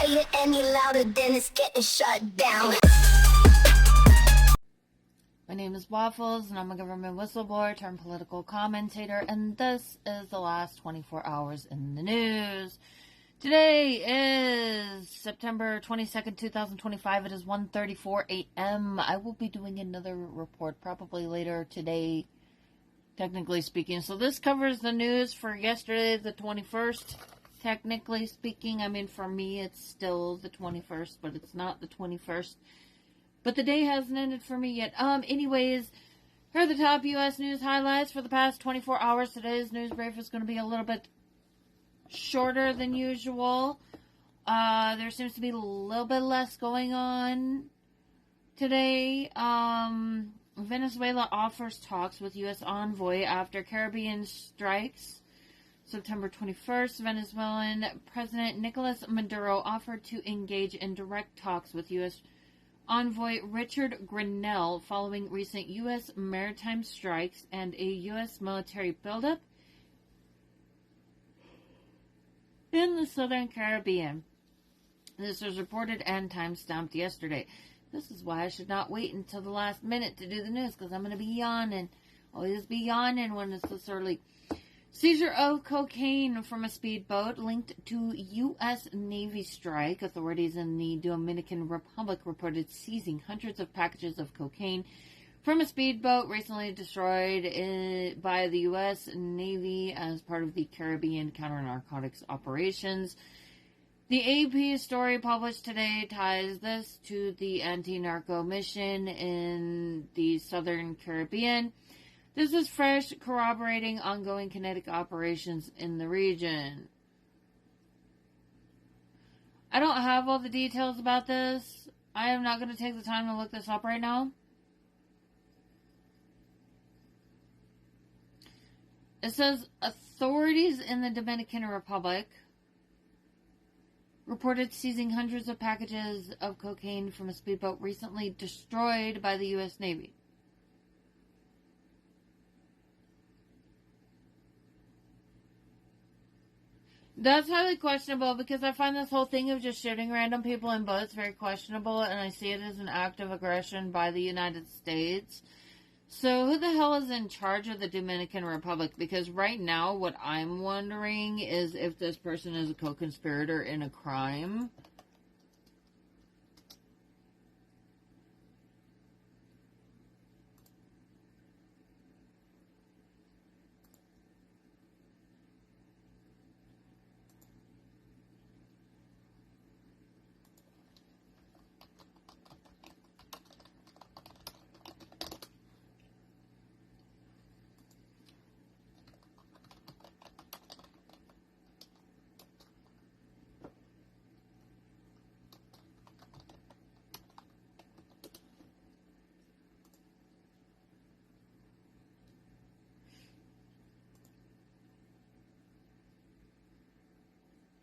play it any louder, then it's getting shut down. My name is Waffles, and I'm a government whistleblower turned political commentator, and this is the last 24 hours in the news. Today is September 22nd, 2025. It is 1:34 a.m. I will be doing another report probably later today, technically speaking. So this covers the news for yesterday, the 21st. Technically speaking, I mean, for me, it's still the 21st, but it's not the 21st. But the day hasn't ended for me yet. Anyways, here are the top U.S. news highlights for the past 24 hours. Today's news brief is going to be a little bit shorter than usual. There seems to be a little bit less going on today. Venezuela offers talks with U.S. envoy after Caribbean strikes. September 21st, Venezuelan President Nicolas Maduro offered to engage in direct talks with U.S. envoy Richard Grenell following recent U.S. maritime strikes and a U.S. military buildup in the Southern Caribbean. This was reported and time-stamped yesterday. This is why I should not wait until the last minute to do the news, because I'm going to be yawning. Always be yawning when it's this early. Seizure of cocaine from a speedboat linked to U.S. Navy strike. Authorities in the Dominican Republic reported seizing hundreds of packages of cocaine from a speedboat recently destroyed by the U.S. Navy as part of the Caribbean counter-narcotics operations. The AP story published today ties this to the anti-narco mission in the Southern Caribbean. This is fresh, corroborating ongoing kinetic operations in the region. I don't have all the details about this. I am not going to take the time to look this up right now. It says authorities in the Dominican Republic reported seizing hundreds of packages of cocaine from a speedboat recently destroyed by the U.S. Navy. That's highly questionable, because I find this whole thing of just shooting random people in boats very questionable, and I see it as an act of aggression by the United States. So who the hell is in charge of the Dominican Republic? Because right now what I'm wondering is if this person is a co-conspirator in a crime.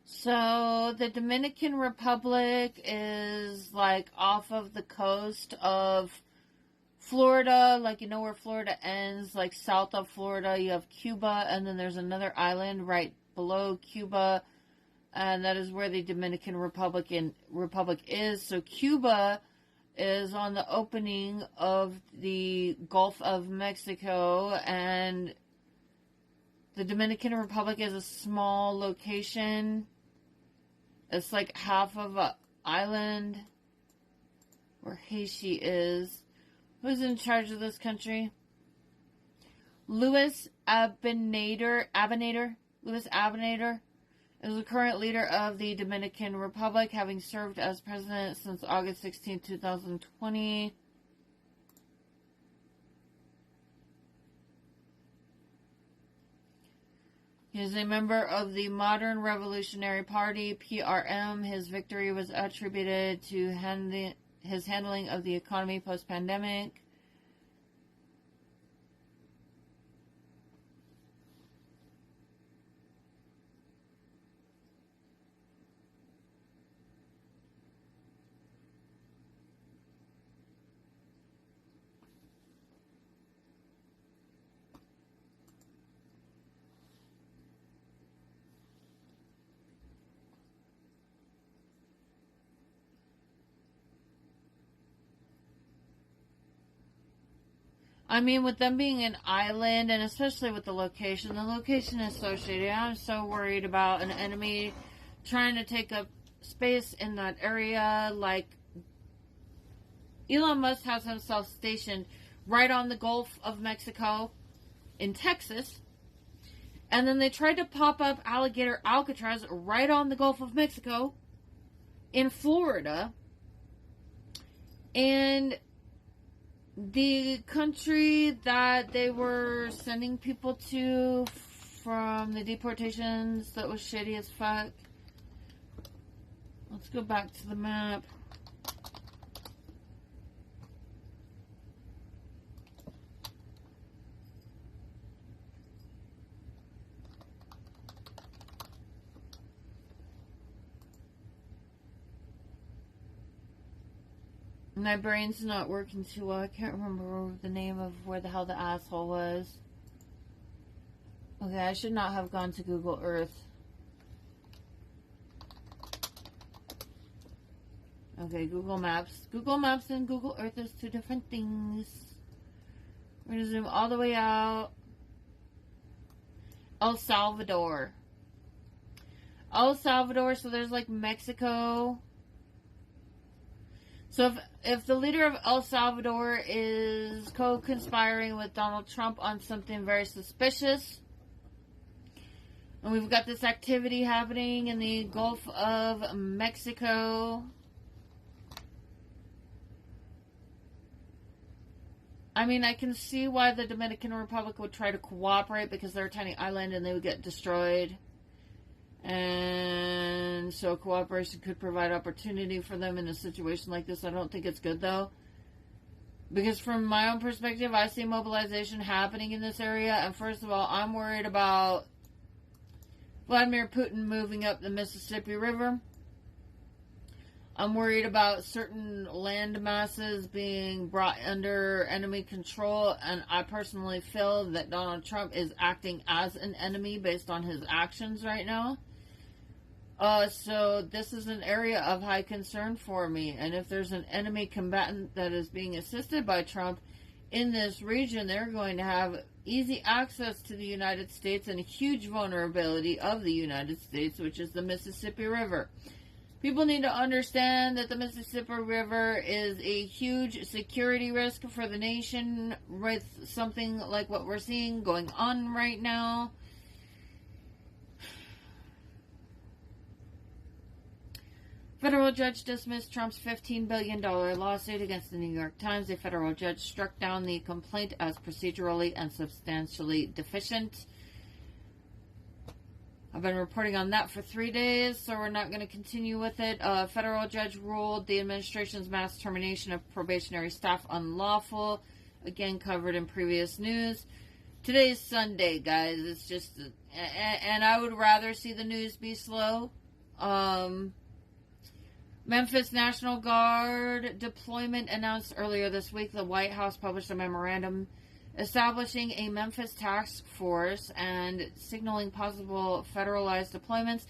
So the Dominican Republic is like off of the coast of Florida, like you know where Florida ends, like south of Florida you have Cuba, and then there's another island right below Cuba, and that is where the Dominican Republic is. So Cuba is on the opening of the Gulf of Mexico, and the Dominican Republic is a small location. It's like half of an island where Haiti is. Who's in charge of this country? Luis Abinader is the current leader of the Dominican Republic, having served as president since August 16, 2020. He is a member of the Modern Revolutionary Party, PRM. His victory was attributed to his handling of the economy post-pandemic. I mean, with them being an island, and especially with the location is so shady. I'm so worried about an enemy trying to take up space in that area. Like, Elon Musk has himself stationed right on the Gulf of Mexico in Texas. And then they tried to pop up alligator Alcatraz right on the Gulf of Mexico in Florida. And the country that they were sending people to from the deportations that was shady as fuck. Let's go back to the map. My brain's not working too well. I can't remember the name of where the hell the asshole was. Okay, I should not have gone to Google Earth. Okay, Google Maps. Google Maps and Google Earth is two different things. We're going to zoom all the way out. El Salvador. El Salvador, so there's like Mexico. So if the leader of El Salvador is co-conspiring with Donald Trump on something very suspicious, and we've got this activity happening in the Gulf of Mexico, I mean, I can see why the Dominican Republic would try to cooperate because they're a tiny island and they would get destroyed. And so cooperation could provide opportunity for them in a situation like this. I don't think it's good, though. Because from my own perspective, I see mobilization happening in this area. And first of all, I'm worried about Vladimir Putin moving up the Mississippi River. I'm worried about certain land masses being brought under enemy control. And I personally feel that Donald Trump is acting as an enemy based on his actions right now. So this is an area of high concern for me. And if there's an enemy combatant that is being assisted by Trump in this region, they're going to have easy access to the United States and a huge vulnerability of the United States, which is the Mississippi River. People need to understand that the Mississippi River is a huge security risk for the nation with something like what we're seeing going on right now. Federal judge dismissed Trump's $15 billion lawsuit against the New York Times. A federal judge struck down the complaint as procedurally and substantially deficient. I've been reporting on that for 3 days, so we're not going to continue with it. A federal judge ruled the administration's mass termination of probationary staff unlawful. Again, covered in previous news. Today's Sunday, guys. It's just... And I would rather see the news be slow. Memphis National Guard deployment announced earlier this week. The White House published a memorandum establishing a Memphis task force and signaling possible federalized deployments.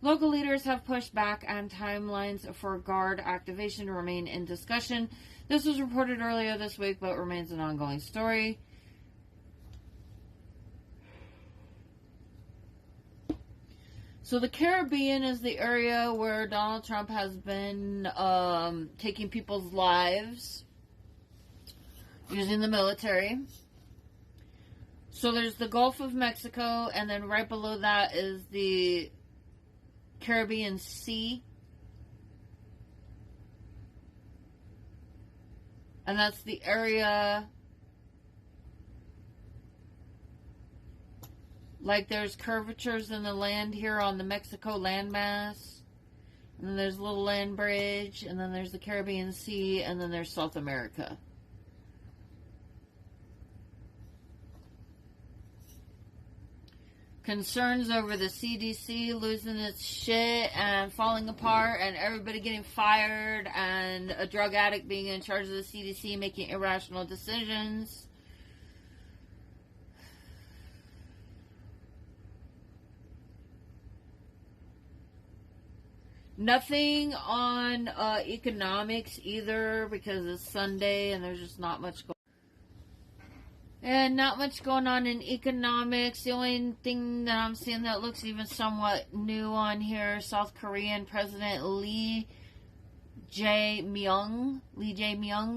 Local leaders have pushed back, and timelines for Guard activation remain in discussion. This was reported earlier this week, but remains an ongoing story. So the Caribbean is the area where Donald Trump has been taking people's lives using the military. So there's the Gulf of Mexico, and then right below that is the Caribbean Sea. And that's the area, like there's curvatures in the land here on the Mexico landmass. And then there's a little land bridge, and then there's the Caribbean Sea, and then there's South America. Concerns over the CDC losing its shit and falling apart and everybody getting fired and a drug addict being in charge of the CDC making irrational decisions. Nothing on economics either because it's Sunday and there's just not much going on. And not much going on in economics. The only thing that I'm seeing that looks even somewhat new on here, South Korean President Lee Jae-myung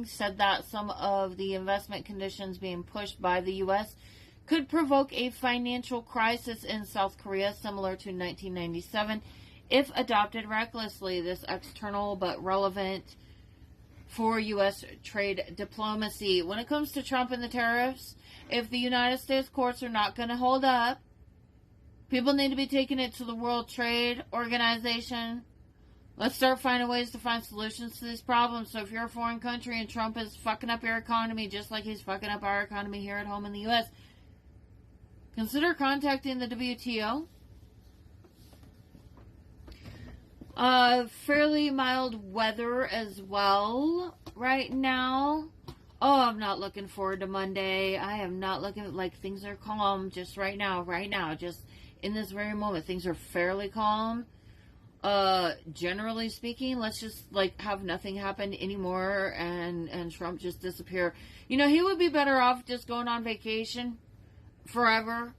said that some of the investment conditions being pushed by the U.S. could provoke a financial crisis in South Korea similar to 1997 if adopted recklessly. This external but relevant for U.S. trade diplomacy. When it comes to Trump and the tariffs, if the United States courts are not going to hold up, people need to be taking it to the World Trade Organization. Let's start finding ways to find solutions to these problems. So if you're a foreign country and Trump is fucking up your economy just like he's fucking up our economy here at home in the U.S., consider contacting the WTO. Fairly mild weather as well right now. Oh, I'm not looking forward to Monday. I am not looking like things are calm just right now, just in this very moment. Things are fairly calm. Generally speaking, let's just like have nothing happen anymore and Trump just disappear. You know, he would be better off just going on vacation forever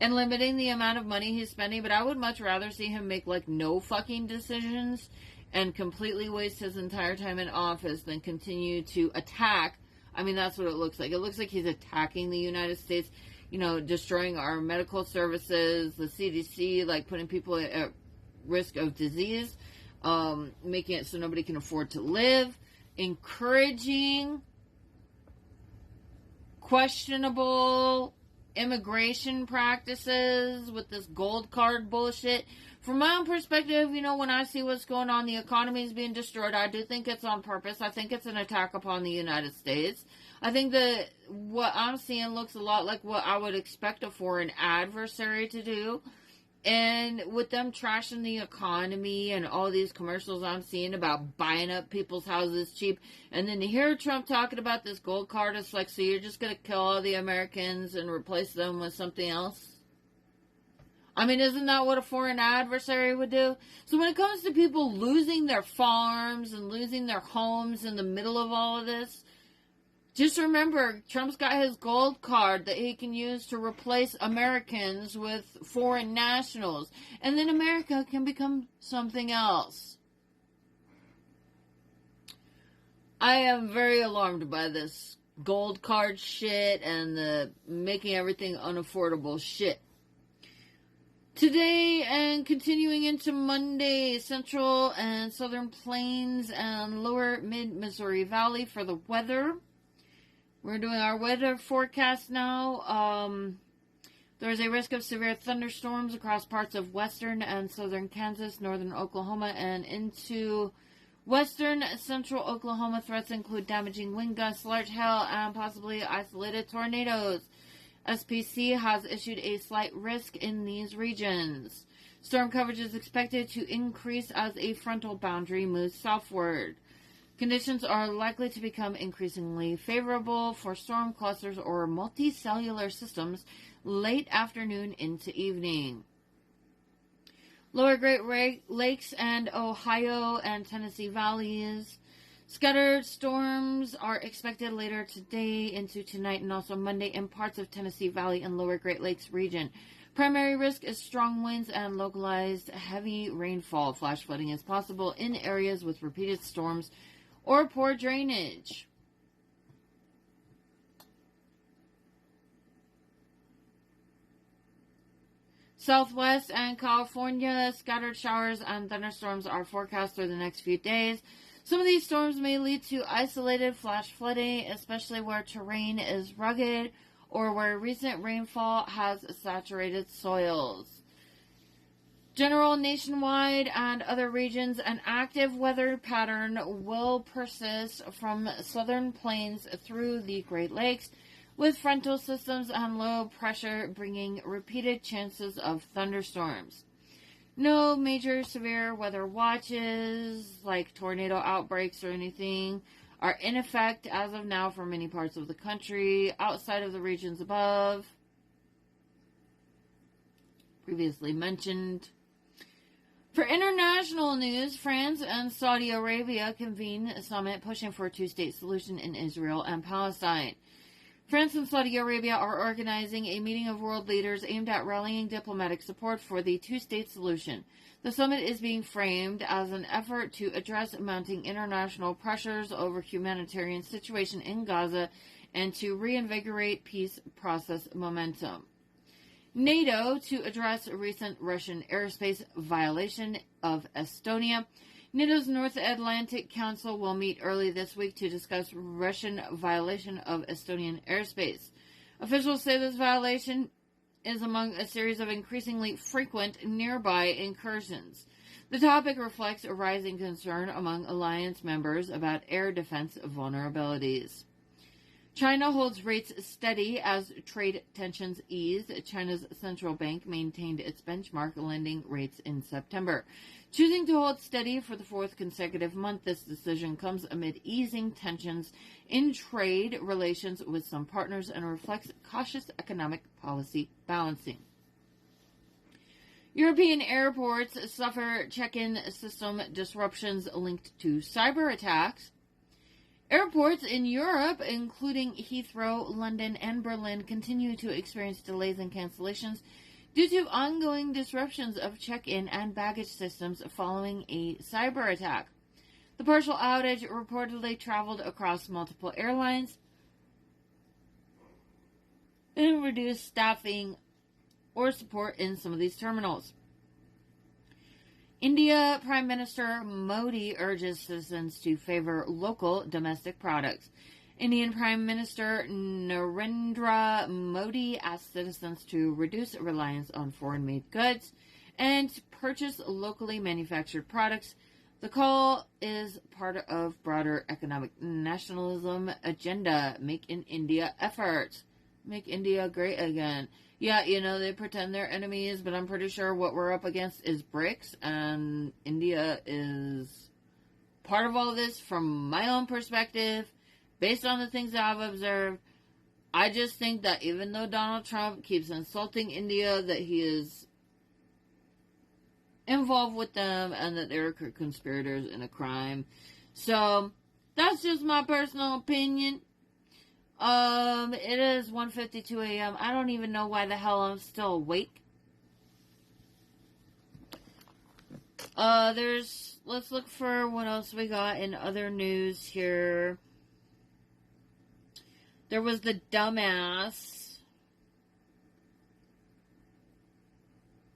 and limiting the amount of money he's spending, but I would much rather see him make like no fucking decisions and completely waste his entire time in office than continue to attack. I mean, that's what it looks like. It looks like he's attacking the United States, you know, destroying our medical services, the CDC, like putting people at risk of disease, making it so nobody can afford to live, encouraging questionable immigration practices with this gold card bullshit. From my own perspective, you know, when I see what's going on, the economy is being destroyed. I do think it's on purpose. I think it's an attack upon the United States. I think that what I'm seeing looks a lot like what I would expect a foreign adversary to do. And with them trashing the economy and all these commercials I'm seeing about buying up people's houses cheap, and then to hear Trump talking about this gold card, it's like, so you're just going to kill all the Americans and replace them with something else? I mean, isn't that what a foreign adversary would do? So when it comes to people losing their farms and losing their homes in the middle of all of this, just remember, Trump's got his gold card that he can use to replace Americans with foreign nationals. And then America can become something else. I am very alarmed by this gold card shit and the making everything unaffordable shit. Today and continuing into Monday, Central and Southern Plains and Lower Mid-Missouri Valley for the weather. We're doing our weather forecast now. There's a risk of severe thunderstorms across parts of western and southern Kansas, northern Oklahoma, and into western central Oklahoma. Threats include damaging wind gusts, large hail, and possibly isolated tornadoes. SPC has issued a slight risk in these regions. Storm coverage is expected to increase as a frontal boundary moves southward. Conditions are likely to become increasingly favorable for storm clusters or multicellular systems late afternoon into evening. Lower Great Lakes and Ohio and Tennessee valleys. Scattered storms are expected later today into tonight and also Monday in parts of Tennessee Valley and Lower Great Lakes region. Primary risk is strong winds and localized heavy rainfall. Flash flooding is possible in areas with repeated storms or poor drainage. Southwest and California, scattered showers and thunderstorms are forecast for the next few days. Some of these storms may lead to isolated flash flooding, especially where terrain is rugged or where recent rainfall has saturated soils. General nationwide and other regions, an active weather pattern will persist from southern plains through the Great Lakes, with frontal systems and low pressure bringing repeated chances of thunderstorms. No major severe weather watches, like tornado outbreaks or anything, are in effect as of now for many parts of the country outside of the regions above, previously mentioned. For international news, France and Saudi Arabia convene a summit pushing for a two-state solution in Israel and Palestine. France and Saudi Arabia are organizing a meeting of world leaders aimed at rallying diplomatic support for the two-state solution. The summit is being framed as an effort to address mounting international pressures over humanitarian situation in Gaza and to reinvigorate peace process momentum. NATO to address recent Russian airspace violation of Estonia. NATO's North Atlantic Council will meet early this week to discuss Russian violation of Estonian airspace. Officials say this violation is among a series of increasingly frequent nearby incursions. The topic reflects a rising concern among alliance members about air defense vulnerabilities. China holds rates steady as trade tensions ease. China's central bank maintained its benchmark lending rates in September. Choosing to hold steady for the fourth consecutive month, this decision comes amid easing tensions in trade relations with some partners and reflects cautious economic policy balancing. European airports suffer check-in system disruptions linked to cyber attacks. Airports in Europe, including Heathrow, London, and Berlin, continue to experience delays and cancellations due to ongoing disruptions of check-in and baggage systems following a cyber attack. The partial outage reportedly traveled across multiple airlines and reduced staffing or support in some of these terminals. India Prime Minister Modi urges citizens to favor local domestic products. Indian Prime Minister Narendra Modi asked citizens to reduce reliance on foreign-made goods and purchase locally manufactured products. The call is part of broader economic nationalism agenda, Make in India efforts. Make India great again. Yeah, they pretend they're enemies, but I'm pretty sure what we're up against is BRICS, and India is part of all this from my own perspective, based on the things that I've observed. I just think that even though Donald Trump keeps insulting India, that he is involved with them and that they're conspirators in a crime. So, that's just my personal opinion. It is 1:52 a.m. I don't even know why the hell I'm still awake. Let's look for what else we got in other news here. There was the dumbass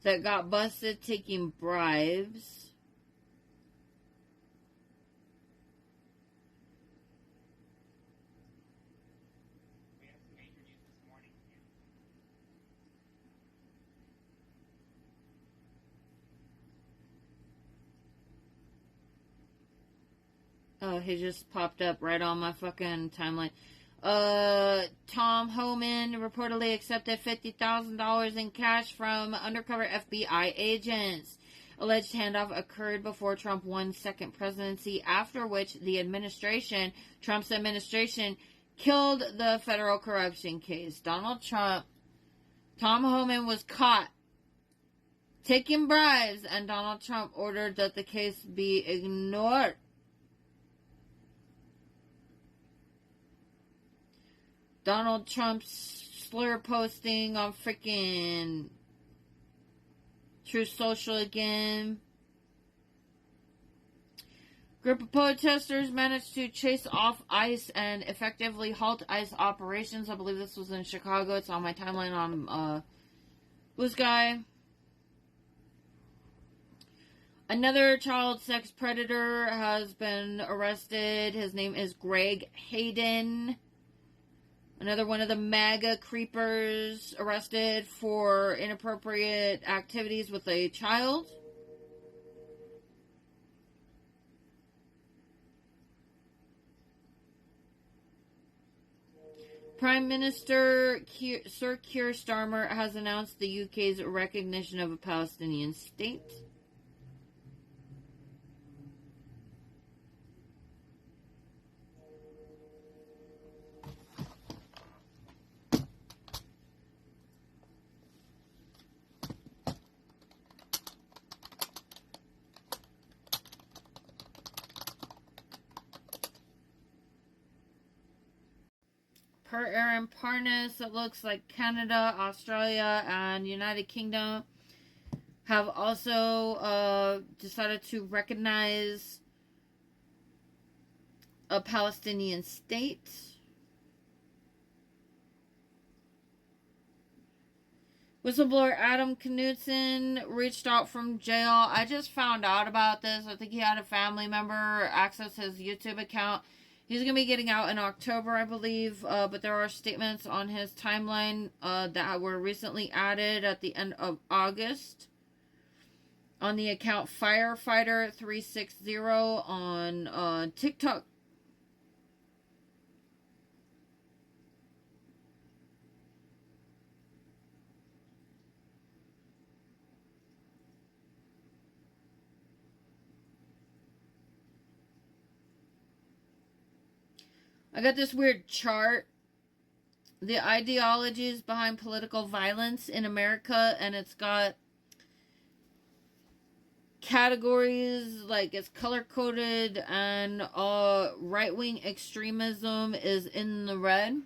that got busted taking bribes. Oh, he just popped up right on my fucking timeline. Tom Homan reportedly accepted $50,000 in cash from undercover FBI agents. Alleged handoff occurred before Trump won second presidency, after which Trump's administration, killed the federal corruption case. Tom Homan was caught taking bribes, and Donald Trump ordered that the case be ignored. Donald Trump's slur posting on freaking Truth Social again. Group of protesters managed to chase off ICE and effectively halt ICE operations. I believe this was in Chicago. It's on my timeline on Blue Sky. Another child sex predator has been arrested. His name is Greg Hayden. Another one of the MAGA creepers arrested for inappropriate activities with a child. Prime Minister Sir Keir Starmer has announced the UK's recognition of a Palestinian state. Per Aaron Parnas, it looks like Canada, Australia, and United Kingdom have also decided to recognize a Palestinian state. Whistleblower Adam Knudsen reached out from jail. I just found out about this. I think he had a family member access his YouTube account. He's going to be getting out in October, I believe. But there are statements on his timeline that were recently added at the end of August on the account Firefighter360 on TikTok. I got this weird chart. The ideologies behind political violence in America, and it's got categories, like it's color-coded, and right-wing extremism is in the red.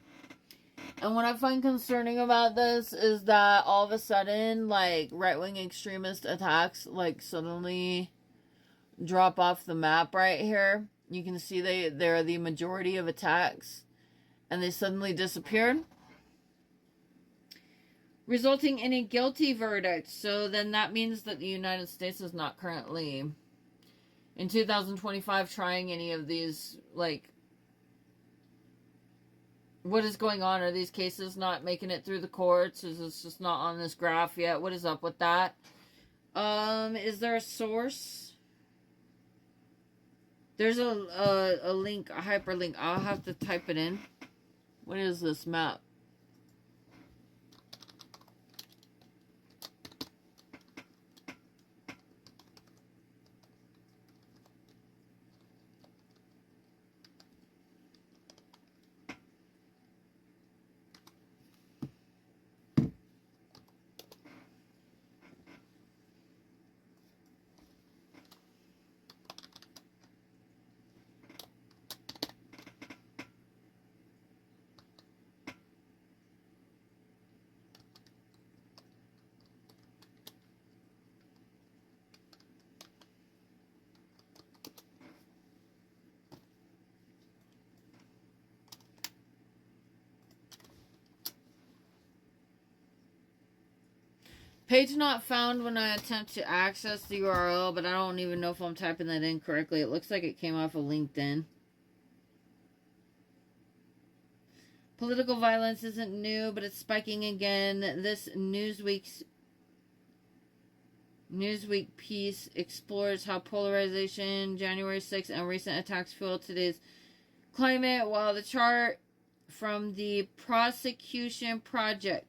And what I find concerning about this is that all of a sudden, like, right-wing extremist attacks, like, suddenly drop off the map right here. You can see they're the majority of attacks, and they suddenly disappeared, resulting in a guilty verdict. So then that means that the United States is not currently, in 2025, trying any of these, like, what is going on? Are these cases not making it through the courts? Is this just not on this graph yet? What is up with that? Is there a source? There's a link, a hyperlink. I'll have to type it in. What is this map? Page not found when I attempt to access the URL, but I don't even know if I'm typing that in correctly. It looks like it came off of LinkedIn. Political violence isn't new, but it's spiking again. This Newsweek piece explores how polarization, January 6th, and recent attacks fuel today's climate, while the chart from the Prosecution Project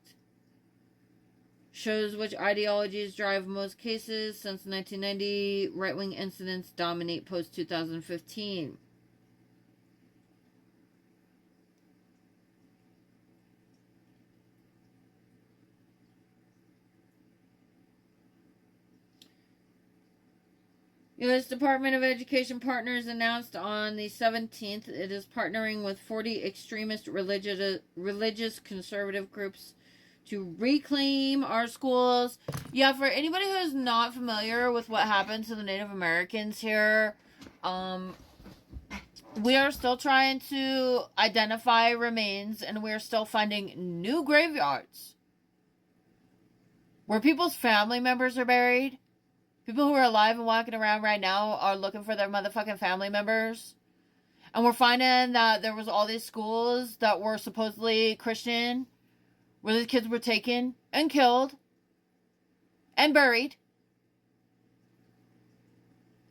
shows which ideologies drive most cases. Since 1990, right-wing incidents dominate post-2015. U.S. Department of Education partners announced on the 17th it is partnering with 40 extremist religious conservative groups to reclaim our schools. Yeah, for anybody who's not familiar with what happened to the Native Americans here, we are still trying to identify remains, and we're still finding new graveyards where people's family members are buried. People who are alive and walking around right now are looking for their motherfucking family members. And we're finding that there was all these schools that were supposedly Christian, where the kids were taken and killed and buried.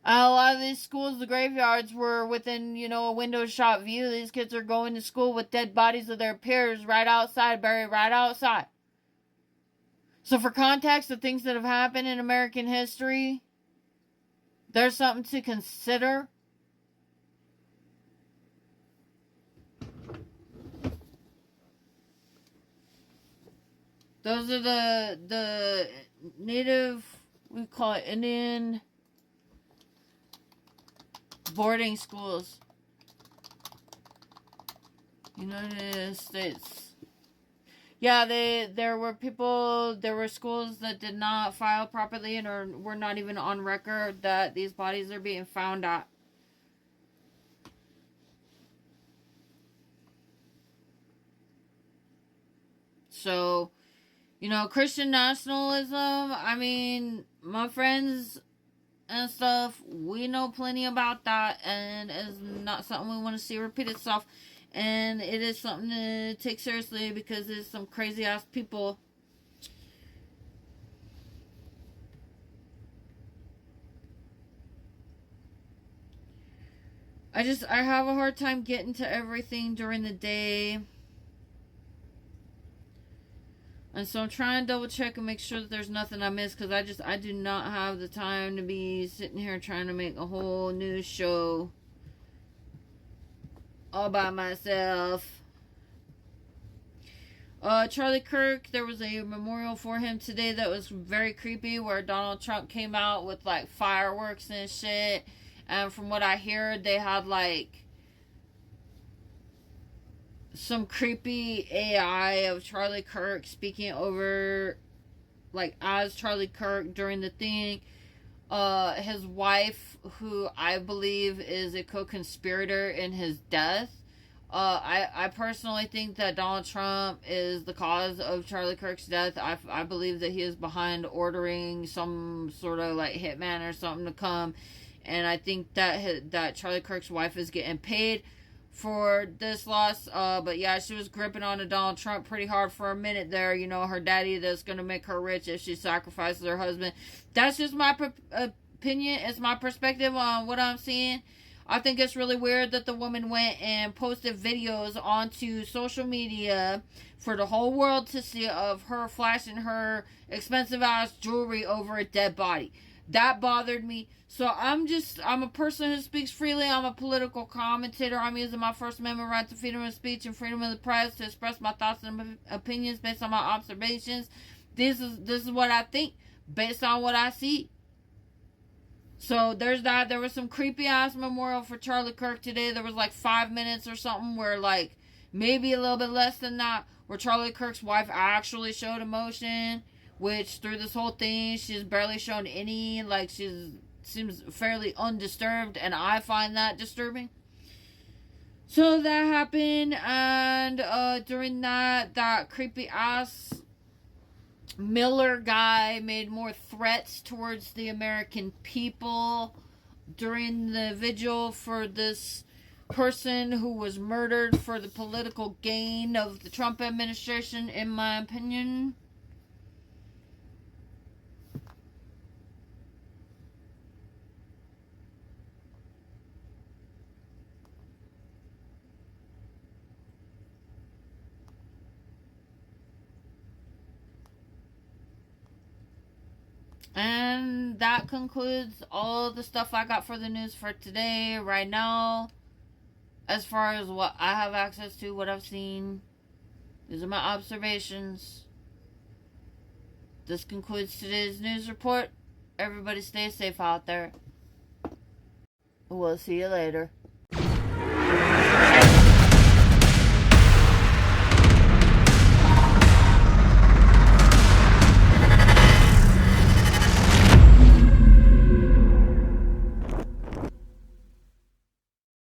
A lot of these schools, the graveyards, were within, a window shot view. These kids are going to school with dead bodies of their peers right outside, buried right outside. So for context of things that have happened in American history, there's something to consider. Those are the native, we call it Indian boarding schools. United States. Yeah, there were schools that did not file properly and were not even on record that these bodies are being found at. So, Christian nationalism, I mean, my friends and stuff, we know plenty about that, and it's not something we want to see repeat itself. And it is something to take seriously because there's some crazy ass people. I have a hard time getting to everything during the day. And so I'm trying to double check and make sure that there's nothing I missed, because I do not have the time to be sitting here trying to make a whole news show all by myself. Charlie Kirk, there was a memorial for him today that was very creepy, where Donald Trump came out with like fireworks and shit. And from what I hear, they had like some creepy AI of Charlie Kirk speaking over, like, as Charlie Kirk during the thing. His wife, who I believe is a co-conspirator in his death. I personally think that Donald Trump is the cause of Charlie Kirk's death. I believe that he is behind ordering some sort of like hitman or something to come, and I think that Charlie Kirk's wife is getting paid for this loss. But yeah, she was gripping on to Donald Trump pretty hard for a minute there. Her daddy that's gonna make her rich if she sacrifices her husband. That's just my opinion. It's my perspective on what I'm seeing. I think it's really weird that the woman went and posted videos onto social media for the whole world to see of her flashing her expensive ass jewelry over a dead body. That bothered me. So I'm a person who speaks freely. I'm a political commentator. I'm using my First Amendment right to freedom of speech and freedom of the press to express my thoughts and opinions based on my observations. This is what I think based on what I see. So there's that. There was some creepy ass memorial for Charlie Kirk today. There was like 5 minutes or something where, like, maybe a little bit less than that, where Charlie Kirk's wife actually showed emotion, which through this whole thing she's barely shown any. Like, she seems fairly undisturbed, and I find that disturbing. So that happened, and during that creepy ass Miller guy made more threats towards the American people during the vigil for this person who was murdered for the political gain of the Trump administration, in my opinion. And that concludes all the stuff I got for the news for today, right now. As far as what I have access to, what I've seen, these are my observations. This concludes today's news report. Everybody stay safe out there. We'll see you later.